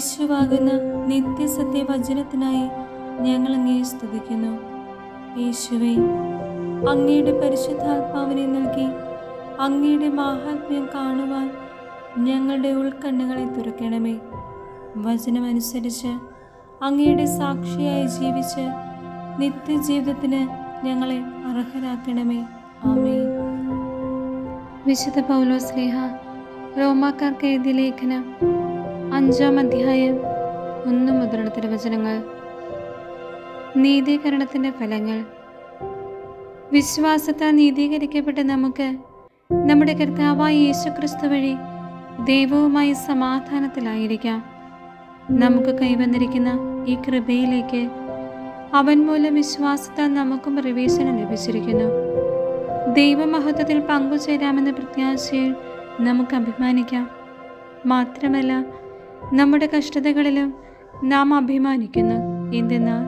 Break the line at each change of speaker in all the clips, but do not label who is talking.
യേശുവാകുന്ന നിത്യസത്യവചനത്തിനായി ഞങ്ങൾ അങ്ങയെ സ്തുതിക്കുന്നു. യേശുവേ, അങ്ങയുടെ പരിശുദ്ധാത്മാവിനെ നൽകി അങ്ങയുടെ മാഹാത്മ്യം കാണുവാൻ ഞങ്ങളുടെ ഉൾക്കണ്ണുകളെ തുറക്കണമേ. വചനമനുസരിച്ച് അങ്ങയുടെ സാക്ഷിയായി ജീവിച്ച് നിത്യജീവിതത്തിന് ഞങ്ങളെ അർഹരാക്കണമേ. ആമേൻ.
വിശുദ്ധ പൗലോസ് ശ്ലീഹ റോമാക്കാർക്ക് എഴുതിയ ലേഖനം 5-ാം അധ്യായം 1 മുതലുള്ള തിരുവചനങ്ങൾ. നീതീകരണത്തിൻ്റെ ഫലങ്ങൾ. വിശ്വാസത്താൽ നീതീകരിക്കപ്പെട്ട നമുക്ക് നമ്മുടെ കർത്താവായ യേശുക്രിസ്തു വഴി ദൈവവുമായി സമാധാനത്തിലായിരിക്കാം. നമുക്ക് കൈവന്നിരിക്കുന്ന ഈ കൃപയിലേക്ക് അവൻ മൂലം വിശ്വാസത്താൽ നമുക്കും പ്രവേശനം ലഭിച്ചിരിക്കുന്നു. ദൈവമഹത്വത്തിൽ പങ്കുചേരാമെന്ന പ്രത്യാശയിൽ നമുക്ക് അഭിമാനിക്കാം. മാത്രമല്ല, നമ്മുടെ കഷ്ടതകളിലും നാം അഭിമാനിക്കുന്നു. എന്തെന്നാൽ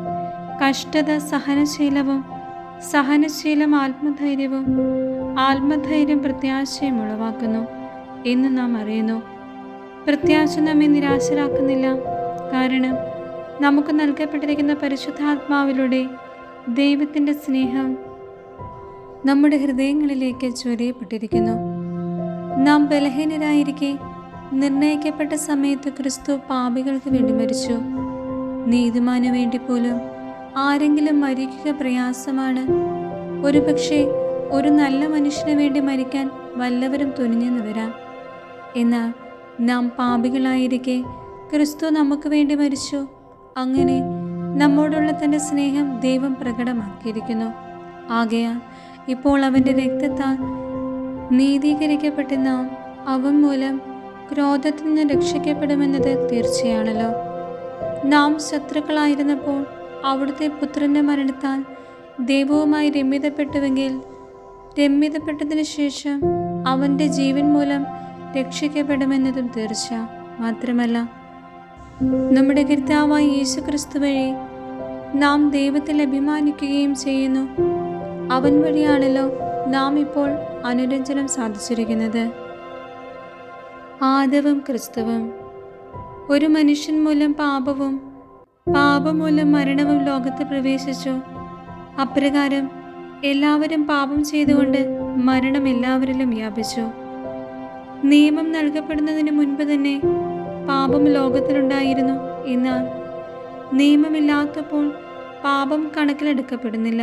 കഷ്ടത സഹനശീലവും, സഹനശീലം ആത്മധൈര്യവും, ആത്മധൈര്യം പ്രത്യാശയും ഉളവാക്കുന്നു എന്ന് നാം അറിയുന്നു. പ്രത്യാശ നമ്മെ നിരാശരാക്കുന്നില്ല. കാരണം നമുക്ക് നൽകപ്പെട്ടിരിക്കുന്ന പരിശുദ്ധാത്മാവിലൂടെ ദൈവത്തിൻ്റെ സ്നേഹം നമ്മുടെ ഹൃദയങ്ങളിലേക്ക് ചൊരിയപ്പെട്ടിരിക്കുന്നു. നാം ബലഹീനരായിരിക്കെ നിർണയിക്കപ്പെട്ട സമയത്ത് ക്രിസ്തു പാപികൾക്ക് വേണ്ടി മരിച്ചു. നീതിമാനു വേണ്ടി പോലും ആരെങ്കിലും മരിക്കുക പ്രയാസമാണ്. ഒരുപക്ഷെ ഒരു നല്ല മനുഷ്യന് വേണ്ടി മരിക്കാൻ വല്ലവരും തുനിഞ്ഞെന്ന് വരാം. എന്നാൽ നാം പാപികളായിരിക്കെ ക്രിസ്തു നമുക്ക് വേണ്ടി മരിച്ചു. അങ്ങനെ നമ്മോടുള്ള തൻ്റെ സ്നേഹം ദൈവം പ്രകടമാക്കിയിരിക്കുന്നു. ആകയാൽ ഇപ്പോൾ അവൻ്റെ രക്തത്താൽ നീതീകരിക്കപ്പെട്ട നാം അവൻ മൂലം ക്രോധത്തിൽ നിന്ന് രക്ഷിക്കപ്പെടുമെന്നത് തീർച്ചയാണല്ലോ. നാം ശത്രുക്കളായിരുന്നപ്പോൾ അവിടുത്തെ പുത്രൻ്റെ മരണത്താൽ ദൈവവുമായി രമ്യതപ്പെട്ടുവെങ്കിൽ രമ്യതപ്പെട്ടതിന് ശേഷം അവൻ്റെ ജീവൻ മൂലം രക്ഷിക്കപ്പെടുമെന്നതും തീർച്ച. മാത്രമല്ല, നമ്മുടെ കർത്താവായ യേശുക്രിസ്തു വഴി നാം ദൈവത്തിൽ അഭിമാനിക്കുകയും ചെയ്യുന്നു. അവൻ വഴിയാണല്ലോ നാം ഇപ്പോൾ അനുരഞ്ജനം സാധിച്ചിരിക്കുന്നത്. ആദവും ക്രിസ്തുവും. ഒരു മനുഷ്യൻ മൂലം പാപവും, പാപം മൂലം മരണവും ലോകത്ത് പ്രവേശിച്ചു. അപ്രകാരം എല്ലാവരും പാപം ചെയ്തുകൊണ്ട് മരണം എല്ലാവരിലും വ്യാപിച്ചു. നിയമം നൽകപ്പെടുന്നതിന് മുൻപ് തന്നെ പാപം ലോകത്തിലുണ്ടായിരുന്നു. എന്നാൽ നിയമമില്ലാത്തപ്പോൾ പാപം കണക്കിലെടുക്കപ്പെടുന്നില്ല.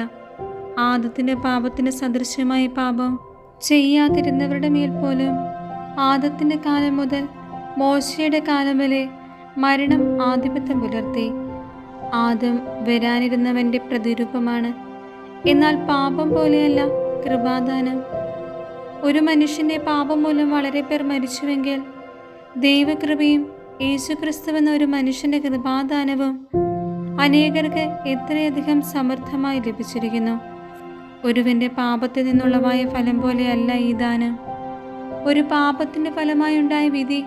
ആദത്തിൻ്റെ പാപത്തിന് സദൃശ്യമായ പാപം ചെയ്യാതിരുന്നവരുടെ മേൽ പോലും ആദത്തിൻ്റെ കാലം മുതൽ മോശയുടെ കാലം വരെ മരണം ആധിപത്യം പുലർത്തി. ആദം വരാനിരുന്നവൻ്റെ പ്രതിരൂപമാണ്. എന്നാൽ പാപം പോലെയല്ല കൃപാദാനം. ഒരു മനുഷ്യൻ്റെ പാപം മൂലം വളരെ പേർ മരിച്ചുവെങ്കിൽ ദൈവകൃപയും യേശുക്രിസ്തുവെന്ന ഒരു മനുഷ്യൻ്റെ കൃപാദാനവും അനേകർക്ക് എത്രയധികം സമർത്ഥമായി ലഭിച്ചിരിക്കുന്നു. ഒരുവൻ്റെ പാപത്തിൽ നിന്നുള്ളവായ ഫലം പോലെയല്ല ഈ ദാനം. ഒരു പാപത്തിൻ്റെ ഫലമായുണ്ടായ വിധി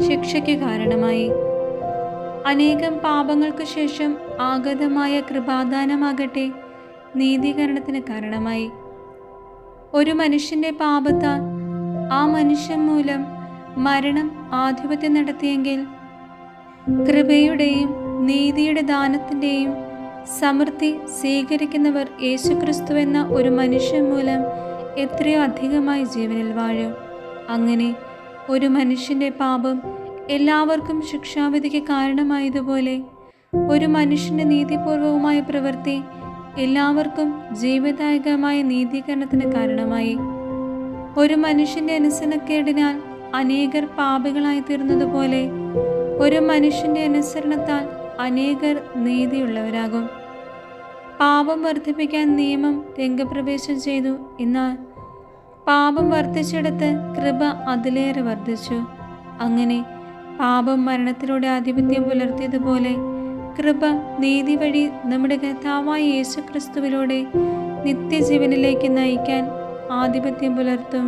ശിക്ഷയ്ക്ക് കാരണമായി. അനേകം പാപങ്ങൾക്ക് ശേഷം ആഗതമായ കൃപാദാനമാകട്ടെ നീതീകരണത്തിന് കാരണമായി. ഒരു മനുഷ്യൻ്റെ പാപത്താൽ ആ മനുഷ്യൻ മൂലം മരണം ആധിപത്യം നടത്തിയെങ്കിൽ കൃപയുടെയും നീതിയുടെ ദാനത്തിൻ്റെയും സമൃദ്ധി സ്വീകരിക്കുന്നവർ യേശുക്രിസ്തു എന്ന ഒരു മനുഷ്യൻ മൂലം എത്രയോ അധികമായി ജീവനിൽ വാഴും. അങ്ങനെ ഒരു മനുഷ്യൻ്റെ പാപം എല്ലാവർക്കും ശിക്ഷാവിധിക്ക് കാരണമായതുപോലെ ഒരു മനുഷ്യൻ്റെ നീതിപൂർവകമായ പ്രവൃത്തി എല്ലാവർക്കും ജീവദായകമായ നീതീകരണത്തിന് കാരണമായി. ഒരു മനുഷ്യൻ്റെ അനുസരണക്കേടിനാൽ അനേകർ പാപികളായി തീർന്നതുപോലെ ഒരു മനുഷ്യൻ്റെ അനുസരണത്താൽ അനേകർ നീതിയുള്ളവരാകും. പാപം വർദ്ധിപ്പിക്കാൻ നിയമം രംഗപ്രവേശം ചെയ്തു. എന്നാൽ പാപം വർദ്ധിച്ചിടത്ത് കൃപ അതിലേറെ വർദ്ധിച്ചു. അങ്ങനെ പാപം മരണത്തിലൂടെ ആധിപത്യം പുലർത്തിയതുപോലെ കൃപ നീതി വഴി നമ്മുടെ കർത്താവായ യേശുക്രിസ്തുവിലൂടെ നിത്യജീവനിലേക്ക് നയിക്കാൻ ആധിപത്യം പുലർത്തും.